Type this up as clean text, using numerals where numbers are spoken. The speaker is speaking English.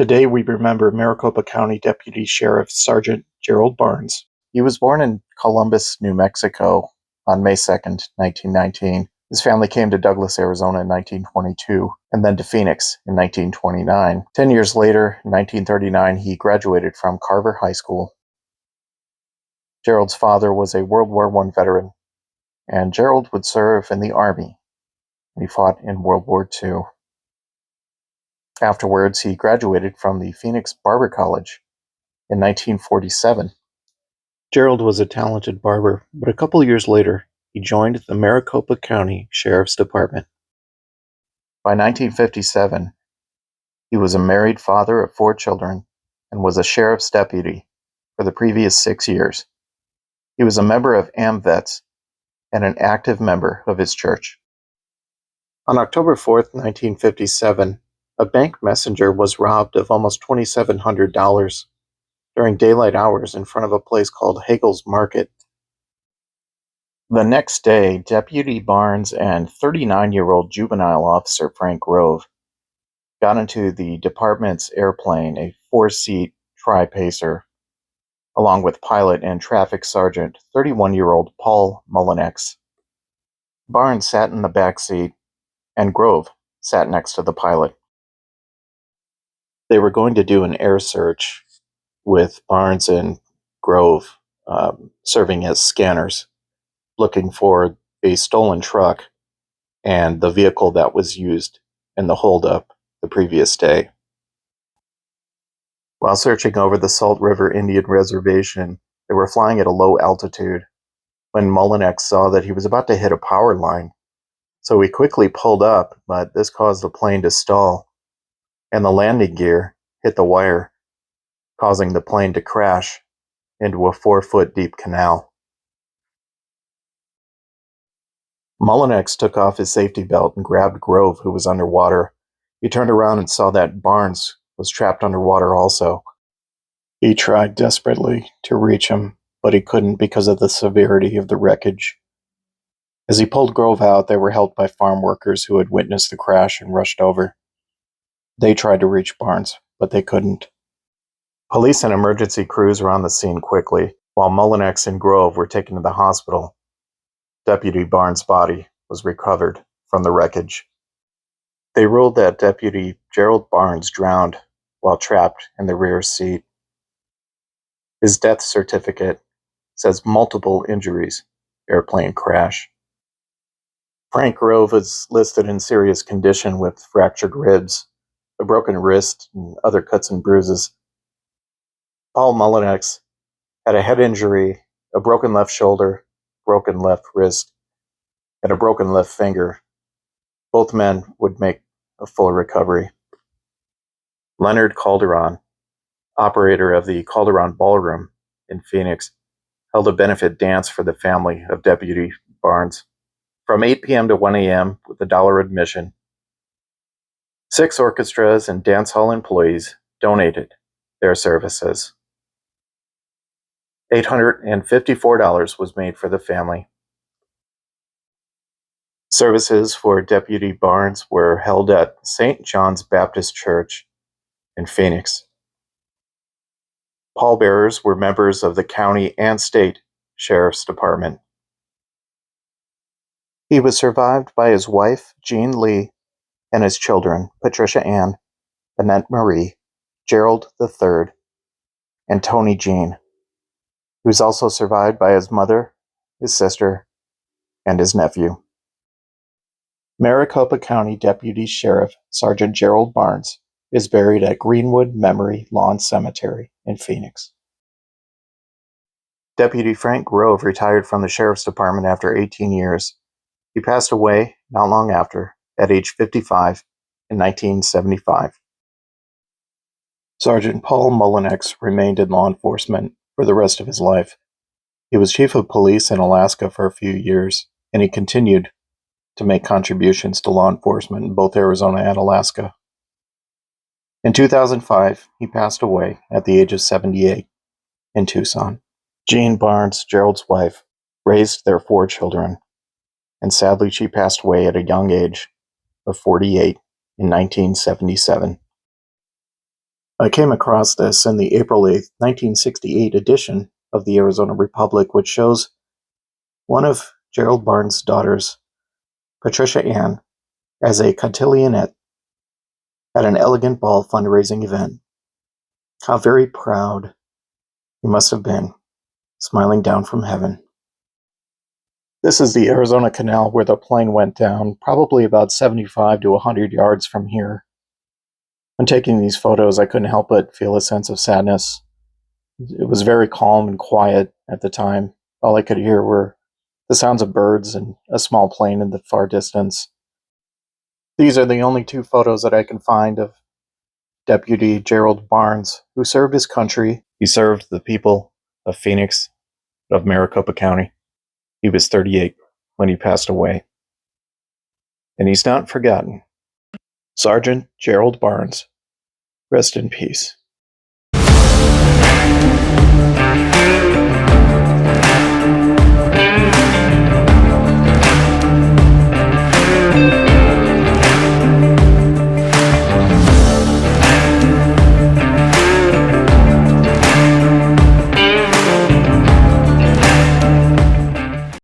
Today we remember Maricopa County Deputy Sheriff Sergeant Gerald Barnes. He was born in Columbus, New Mexico on May 2nd, 1919. His family came to Douglas, Arizona in 1922, and then to Phoenix in 1929. 10 years later, in 1939, he graduated from Carver High School. Gerald's father was a World War I veteran, and Gerald would serve in the Army. He fought in World War II. Afterwards, he graduated from the Phoenix Barber College in 1947. Gerald was a talented barber, but a couple years later, he joined the Maricopa County Sheriff's Department. By 1957, he was a married father of 4 children and was a sheriff's deputy for the previous 6 years. He was a member of AMVETS and an active member of his church. On October 4th, 1957, a bank messenger was robbed of almost $2,700 during daylight hours in front of a place called Hagel's Market. The next day, Deputy Barnes and 39-year-old juvenile officer Frank Crowe got into the department's airplane, a 4-seat tri-pacer, along with pilot and traffic sergeant 31-year-old Paul Mullinex. Barnes sat in the back seat, and Crowe sat next to the pilot. They were going to do an air search with Barnes and Crowe serving as scanners, looking for a stolen truck and the vehicle that was used in the holdup the previous day. While searching over the Salt River Indian Reservation, they were flying at a low altitude when Mullinex saw that he was about to hit a power line. So he quickly pulled up, but this caused the plane to stall, and the landing gear hit the wire, causing the plane to crash into a 4-foot deep canal. Mullinex took off his safety belt and grabbed Crowe, who was underwater. He turned around and saw that Barnes was trapped underwater also. He tried desperately to reach him, but he couldn't because of the severity of the wreckage. As he pulled Crowe out, they were helped by farm workers who had witnessed the crash and rushed over. They tried to reach Barnes, but they couldn't. Police and emergency crews were on the scene quickly, while Mullinex and Crowe were taken to the hospital. Deputy Barnes' body was recovered from the wreckage. They ruled that Deputy Gerald Barnes drowned while trapped in the rear seat. His death certificate says multiple injuries, airplane crash. Frank Crowe was listed in serious condition with fractured ribs, a broken wrist, and other cuts and bruises. Paul Mullinex had a head injury, a broken left shoulder, broken left wrist, and a broken left finger. Both men would make a full recovery. Leonard Calderon, operator of the Calderon Ballroom in Phoenix, held a benefit dance for the family of Deputy Barnes from 8 p.m. to 1 a.m. with $1 admission. 6 orchestras and dance hall employees donated their services. $854 was made for the family. Services for Deputy Barnes were held at St. John's Baptist Church in Phoenix. Pallbearers were members of the county and state sheriff's department. He was survived by his wife, Jean Lee, and his children, Patricia Ann, Annette Marie, Gerald III, and Tony Jean. He was also survived by his mother, his sister, and his nephew. Maricopa County Deputy Sheriff Sergeant Gerald Barnes is buried at Greenwood Memory Lawn Cemetery in Phoenix. Deputy Frank Crowe retired from the Sheriff's Department after 18 years. He passed away not long after, at age 55, in 1975. Sergeant Paul Mullinex remained in law enforcement for the rest of his life. He was chief of police in Alaska for a few years, and he continued to make contributions to law enforcement in both Arizona and Alaska. In 2005, he passed away at the age of 78 in Tucson. Jean Barnes, Gerald's wife, raised their 4 children, and sadly she passed away at a young age of 48 in 1977. I came across this in the April 8th, 1968 edition of the Arizona Republic, which shows one of Gerald Barnes' daughters, Patricia Ann, as a cotillionette at an elegant ball fundraising event. How very proud he must have been, smiling down from heaven. This is the Arizona Canal where the plane went down, probably about 75 to 100 yards from here. When taking these photos, I couldn't help but feel a sense of sadness. It was very calm and quiet at the time. All I could hear were the sounds of birds and a small plane in the far distance. These are the only two photos that I can find of Deputy Gerald Barnes, who served his country. He served the people of Phoenix, of Maricopa County. He was 38 when he passed away. And he's not forgotten. Sergeant Gerald Barnes, rest in peace.